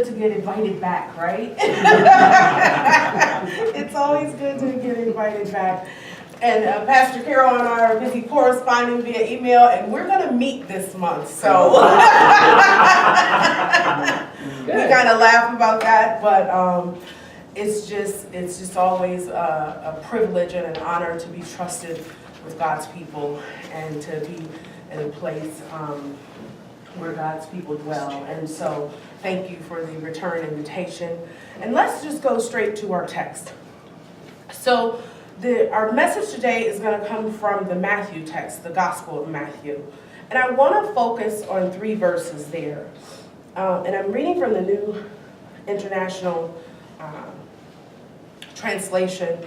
good to get invited back, right? It's always good to get invited back. And Pastor Carol and I are busy corresponding via email, and we're going to meet this month. So we kind of laugh about that, but it's just always a privilege and an honor to be trusted with God's people and to be in a place where God's people dwell. And so thank you for the return invitation. And let's just go straight to our text. So our message today is going to come from the Matthew text, the Gospel of Matthew. And I want to focus on 3 verses there. And I'm reading from the New International Translation.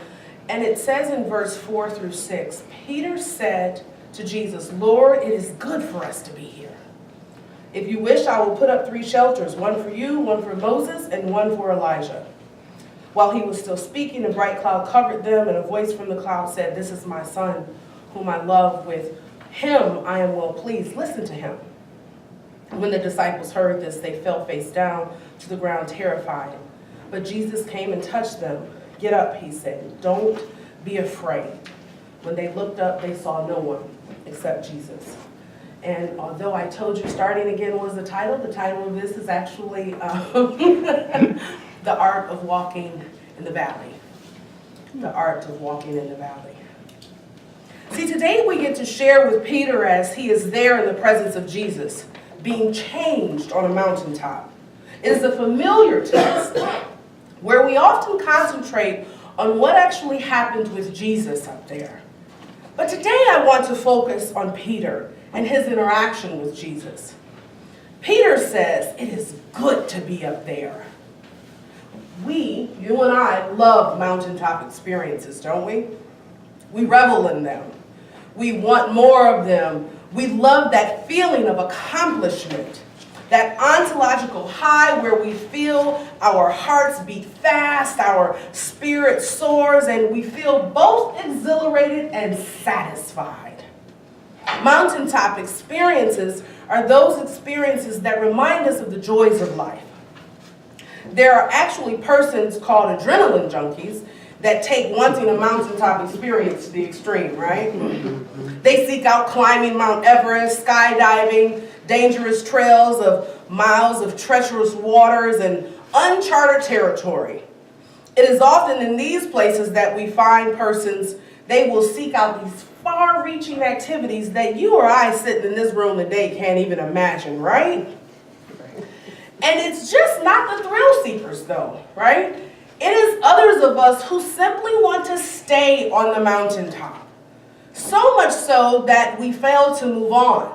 And it says in verse 4 through 6, Peter said to Jesus, "Lord, it is good for us to be here. If you wish, I will put up 3 shelters, one for you, one for Moses, and one for Elijah." While he was still speaking, a bright cloud covered them, and a voice from the cloud said, "This is my son, whom I love. With him I am well pleased. Listen to him." When the disciples heard this, they fell face down to the ground, terrified. But Jesus came and touched them. "Get up," he said. "Don't be afraid." When they looked up, they saw no one except Jesus. And although I told you starting again was the title of this is actually The Art of Walking in the Valley. The Art of Walking in the Valley. See, today we get to share with Peter as he is there in the presence of Jesus, being changed on a mountaintop. It is a familiar text where we often concentrate on what actually happened with Jesus up there. But today I want to focus on Peter and his interaction with Jesus. Peter says, "It is good to be up there." You and I, love mountaintop experiences, don't we? We revel in them. We want more of them. We love that feeling of accomplishment, that ontological high where we feel our hearts beat fast, our spirit soars, and we feel both exhilarated and satisfied. Mountaintop experiences are those experiences that remind us of the joys of life. There are actually persons called adrenaline junkies that take wanting a mountaintop experience to the extreme, right? They seek out climbing Mount Everest, skydiving, dangerous trails of miles of treacherous waters, and uncharted territory. It is often in these places that we find persons, they will seek out these far-reaching activities that you or I sitting in this room today can't even imagine, right? And it's just not the thrill seekers though, right? It is others of us who simply want to stay on the mountaintop. So much so that we fail to move on.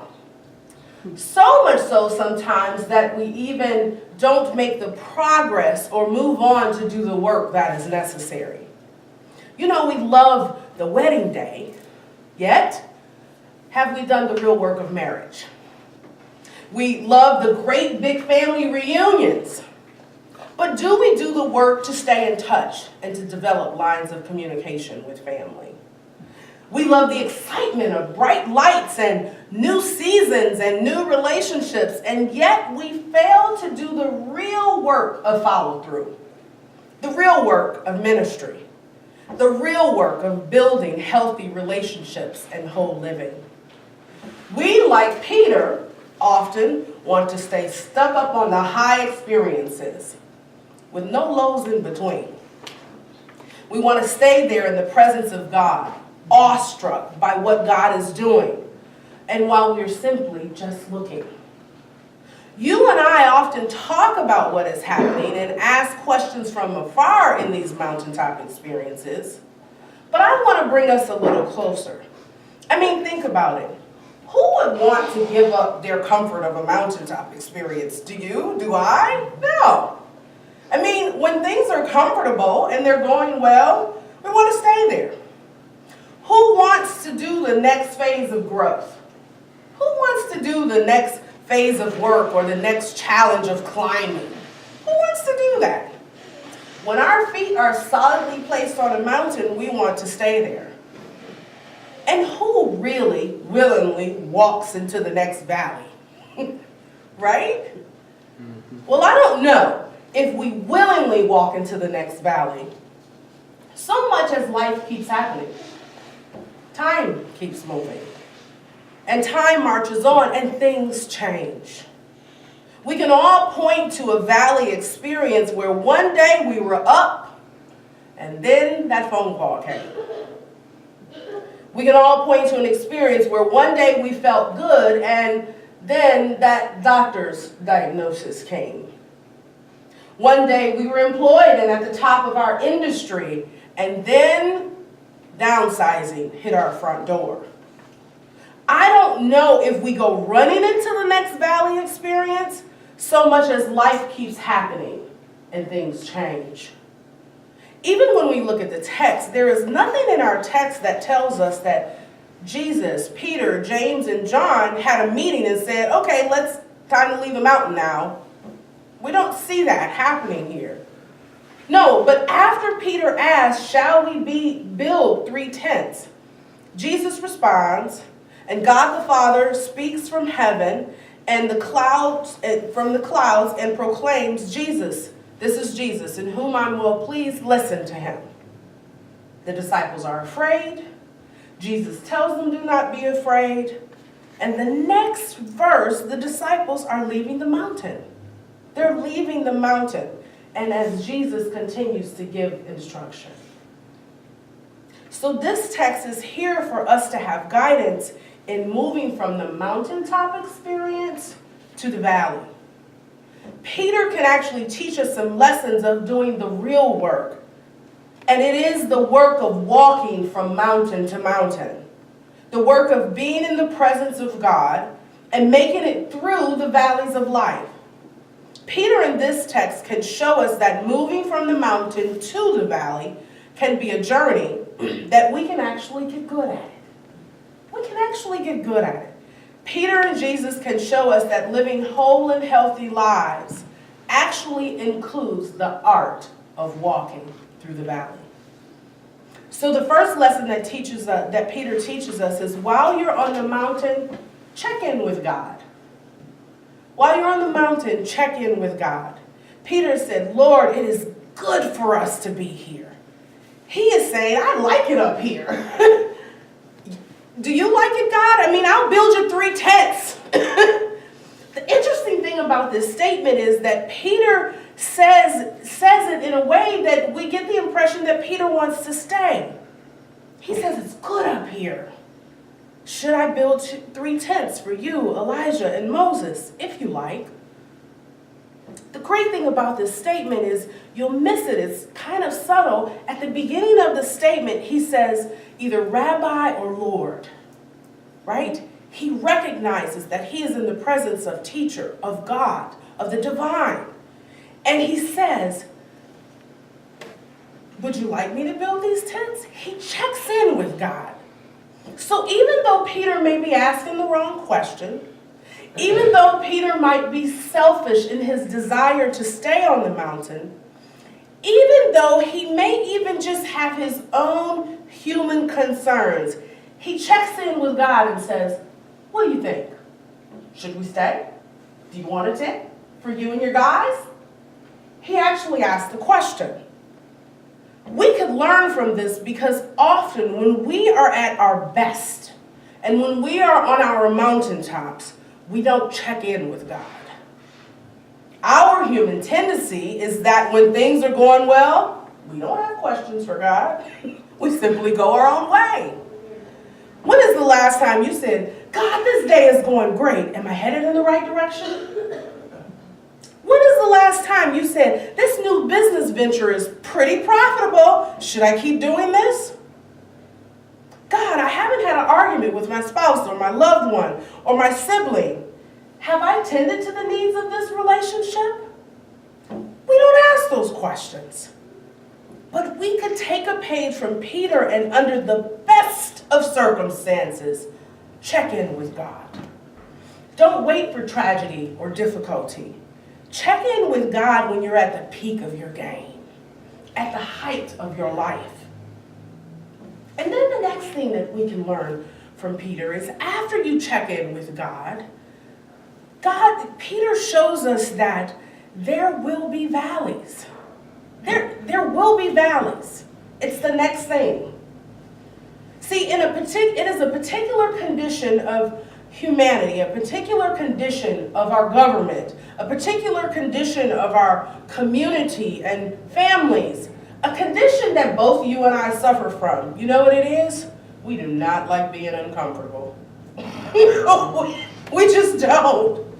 So much so sometimes that we even don't make the progress or move on to do the work that is necessary. You know, we love the wedding day, yet have we done the real work of marriage? We love the great big family reunions, but do we do the work to stay in touch and to develop lines of communication with family? We love the excitement of bright lights and new seasons and new relationships, and yet we fail to do the real work of follow-through, the real work of ministry, the real work of building healthy relationships and whole living. We, like Peter, often want to stay stuck up on the high experiences with no lows in between. We want to stay there in the presence of God, awestruck by what God is doing, and while we're simply just looking. You and I often talk about what is happening and ask questions from afar in these mountaintop experiences, but I want to bring us a little closer. I mean, think about it. Who would want to give up their comfort of a mountaintop experience? Do you? Do I? No. I mean, when things are comfortable and they're going well, we want to stay there. Who wants to do the next phase of growth? Who wants to do the next phase of work or the next challenge of climbing? Who wants to do that? When our feet are solidly placed on a mountain, we want to stay there. And who really willingly walks into the next valley? Right? Well, I don't know. if we willingly walk into the next valley. So much as life keeps happening, time keeps moving, and time marches on and things change. We can all point to a valley experience where one day we were up and then that phone call came. We can all point to an experience where one day we felt good and then that doctor's diagnosis came. One day we were employed and at the top of our industry, and then downsizing hit our front door. I don't know if we go running into the next valley experience so much as life keeps happening and things change. Even when we look at the text, there is nothing in our text that tells us that Jesus, Peter, James, and John had a meeting and said, okay, time to leave the mountain now. We don't see that happening here. No, but after Peter asks, shall we build 3 tents? Jesus responds, and God the Father speaks from heaven and from the clouds and proclaims, Jesus, this is Jesus, in whom I'm well pleased, listen to him. The disciples are afraid. Jesus tells them, do not be afraid. And the next verse, the disciples are leaving the mountain. They're leaving the mountain. And as Jesus continues to give instruction. So this text is here for us to have guidance in moving from the mountaintop experience to the valley. Peter can actually teach us some lessons of doing the real work. And it is the work of walking from mountain to mountain. The work of being in the presence of God and making it through the valleys of life. Peter in this text can show us that moving from the mountain to the valley can be a journey that we can actually get good at it. We can actually get good at it. Peter and Jesus can show us that living whole and healthy lives actually includes the art of walking through the valley. So the first lesson that Peter teaches us is while you're on the mountain, check in with God. While you're on the mountain, check in with God. Peter said, Lord, it is good for us to be here. He is saying, I like it up here. Do you like it, God? I mean, I'll build you 3 tents. The interesting thing about this statement is that Peter says it in a way that we get the impression that Peter wants to stay. He says, it's good up here. Should I build 3 tents for you, Elijah, and Moses, if you like? The great thing about this statement is you'll miss it. It's kind of subtle. At the beginning of the statement, he says either Rabbi or Lord, right? He recognizes that he is in the presence of teacher, of God, of the divine. And he says, would you like me to build these tents? He checks in with God. So even though Peter may be asking the wrong question, even though Peter might be selfish in his desire to stay on the mountain, even though he may even just have his own human concerns, he checks in with God and says, what do you think? Should we stay? Do you want a tent for you and your guys? He actually asked the question. We could learn from this because often when we are at our best and when we are on our mountaintops, we don't check in with God. Our human tendency is that when things are going well, we don't have questions for God. We simply go our own way. When is the last time you said, God, this day is going great. Am I headed in the right direction? When is the last time you said, this new business venture is pretty profitable. Should I keep doing this? God, I haven't had an argument with my spouse or my loved one or my sibling. Have I tended to the needs of this relationship? We don't ask those questions. But we could take a page from Peter and under the best of circumstances, check in with God. Don't wait for tragedy or difficulty. Check in with God when you're at the peak of your game, at the height of your life. And then the next thing that we can learn from Peter is after you check in with God, Peter shows us that there will be valleys. There will be valleys. It's the next thing. See, it is a particular condition of humanity, a particular condition of our government, a particular condition of our community and families, a condition that both you and I suffer from. You know what it is? We do not like being uncomfortable. We just don't.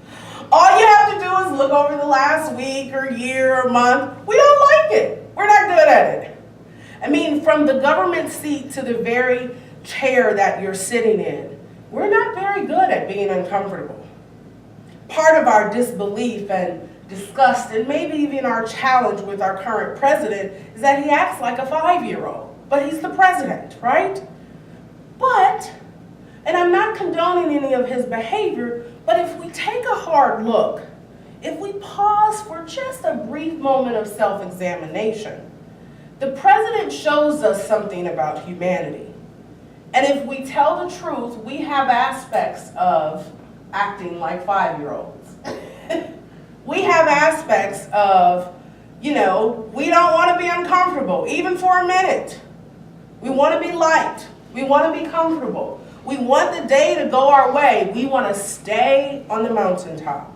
All you have to do is look over the last week or year or month. We don't like it. We're not good at it. I mean, from the government seat to the very chair that you're sitting in, we're not very good at being uncomfortable. Part of our disbelief and disgust, and maybe even our challenge with our current president, is that he acts like a 5-year-old. But he's the president, right? But, and I'm not condoning any of his behavior, but if we take a hard look, if we pause for just a brief moment of self-examination, the president shows us something about humanity. And if we tell the truth, we have aspects of acting like 5-year-olds. We have aspects of, we don't want to be uncomfortable, even for a minute. We want to be liked. We want to be comfortable. We want the day to go our way. We want to stay on the mountaintop.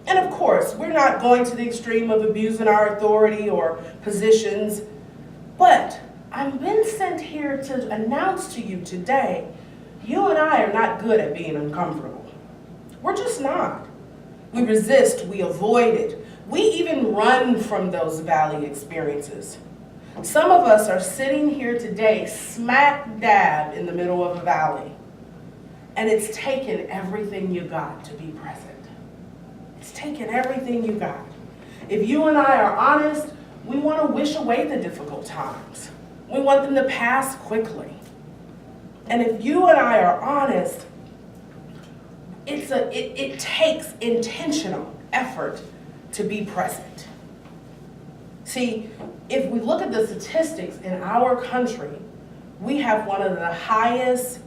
And of course, we're not going to the extreme of abusing our authority or positions, but I've been sent here to announce to you today, you and I are not good at being uncomfortable. We're just not. We resist, we avoid it. We even run from those valley experiences. Some of us are sitting here today smack dab in the middle of a valley, and it's taken everything you got to be present. It's taken everything you got. If you and I are honest, we want to wish away the difficult times. We want them to pass quickly. And if you and I are honest, it takes intentional effort to be present. See, if we look at the statistics in our country, we have one of the highest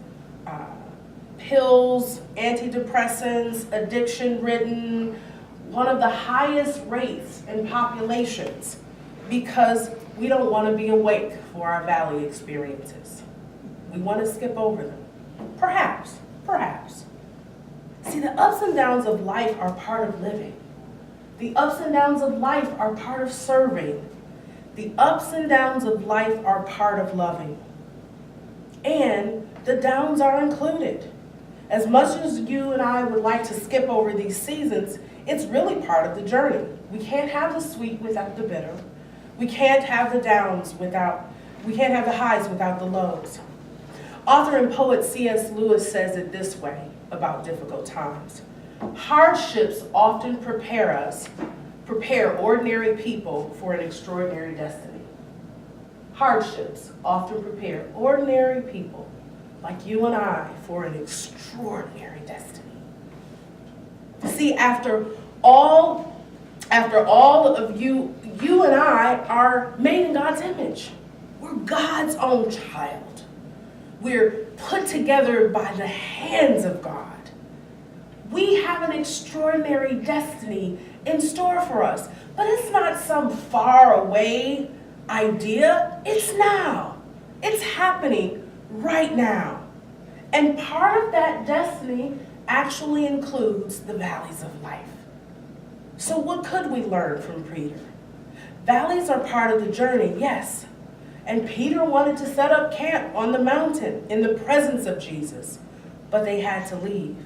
pills, antidepressants, addiction-ridden, one of the highest rates in populations because we don't want to be awake for our valley experiences. We want to skip over them. Perhaps. See, the ups and downs of life are part of living. The ups and downs of life are part of serving. The ups and downs of life are part of loving. And the downs are included. As much as you and I would like to skip over these seasons, it's really part of the journey. We can't have the sweet without the bitter. We can't have the we can't have the highs without the lows. Author and poet C.S. Lewis says it this way about difficult times. Hardships often prepare ordinary people for an extraordinary destiny. Hardships often prepare ordinary people like you and I for an extraordinary destiny. See, after all of you and I are made in God's image. We're God's own child. We're put together by the hands of God. We have an extraordinary destiny in store for us, but it's not some far away idea. It's now. It's happening right now. And part of that destiny actually includes the valleys of life. So what could we learn from Peter? Valleys are part of the journey, yes. And Peter wanted to set up camp on the mountain in the presence of Jesus, but they had to leave.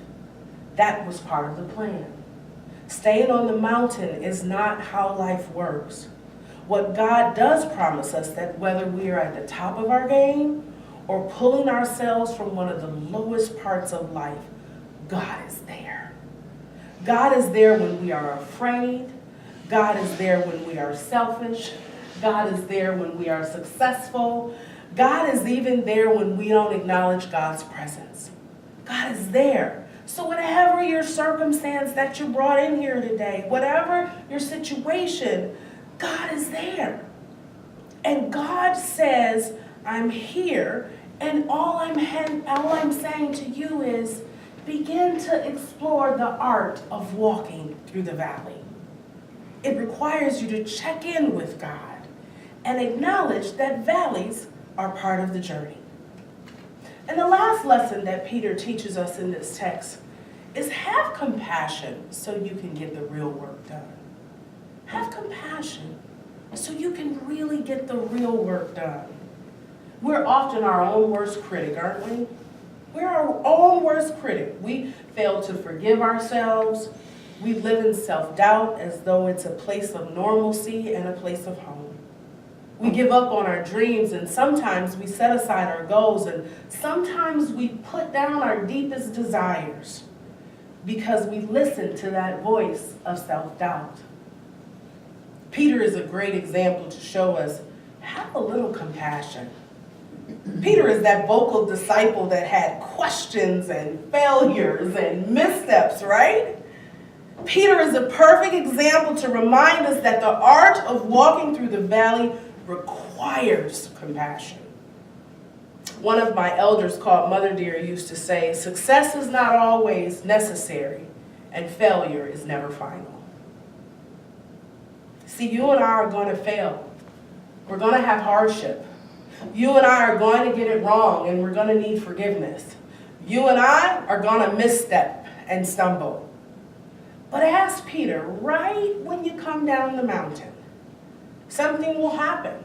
That was part of the plan. Staying on the mountain is not how life works. What God does promise us that whether we are at the top of our game or pulling ourselves from one of the lowest parts of life, God is there. God is there when we are afraid. God is there when we are selfish. God is there when we are successful. God is even there when we don't acknowledge God's presence. God is there. So whatever your circumstance that you brought in here today, whatever your situation, God is there. And God says, I'm here, and all I'm saying to you is begin to explore the art of walking through the valley. It requires you to check in with God and acknowledge that valleys are part of the journey. And the last lesson that Peter teaches us in this text is have compassion so you can get the real work done. Have compassion so you can really get the real work done. We're often our own worst critic, aren't we? We're our own worst critic. We fail to forgive ourselves. We live in self-doubt as though it's a place of normalcy and a place of home. We give up on our dreams, and sometimes we set aside our goals, and sometimes we put down our deepest desires because we listen to that voice of self-doubt. Peter is a great example to show us, have a little compassion. Peter is that vocal disciple that had questions and failures and missteps, right? Peter is a perfect example to remind us that the art of walking through the valley requires compassion. One of my elders called Mother Dear used to say, success is not always necessary and failure is never final. See, you and I are going to fail. We're going to have hardship. You and I are going to get it wrong, and we're going to need forgiveness. You and I are going to misstep and stumble. But ask Peter, right when you come down the mountain, something will happen.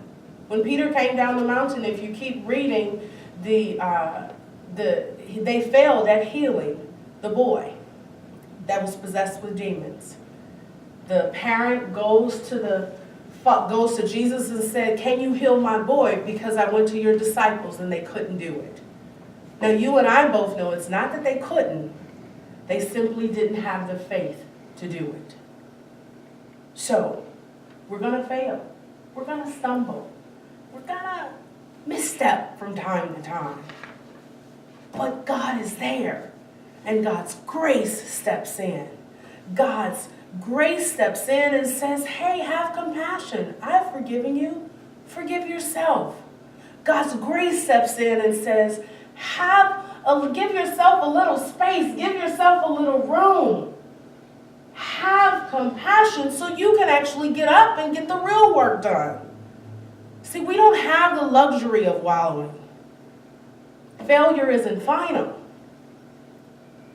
When Peter came down the mountain, if you keep reading, they failed at healing the boy that was possessed with demons. The parent goes to Jesus and said, can you heal my boy? Because I went to your disciples and they couldn't do it. Now you and I both know it's not that they couldn't. They simply didn't have the faith to do it. So we're going to fail. We're going to stumble. We're going to misstep from time to time. But God is there. And God's grace steps in. God's grace steps in and says, hey, have compassion. I've forgiven you. Forgive yourself. God's grace steps in and says, give yourself a little space. Give yourself a little room. Have compassion so you can actually get up and get the real work done. See, we don't have the luxury of wallowing. Failure isn't final.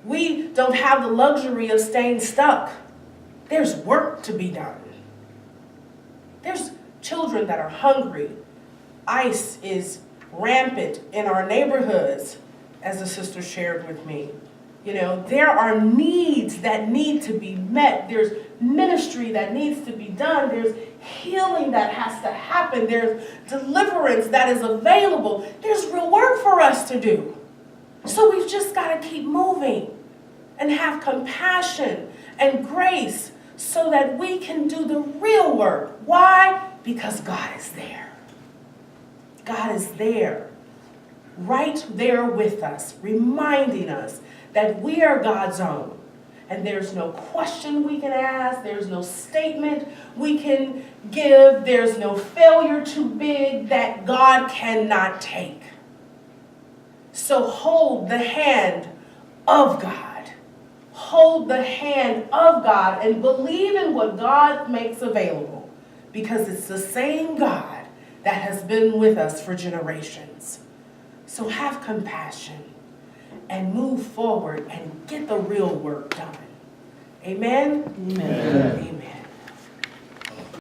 We don't have the luxury of staying stuck. There's work to be done. There's children that are hungry. ICE is rampant in our neighborhoods, as the sister shared with me. You know, there are needs that need to be met. There's ministry that needs to be done. There's healing that has to happen. There's deliverance that is available. There's real work for us to do. So we've just got to keep moving and have compassion and grace so that we can do the real work. Why? Because God is there. God is there, right there with us, reminding us that we are God's own. And there's no question we can ask, there's no statement we can give, there's no failure too big that God cannot take. So hold the hand of God. Hold the hand of God and believe in what God makes available, because it's the same God that has been with us for generations. So have compassion and move forward and get the real work done. Amen? Amen. Amen.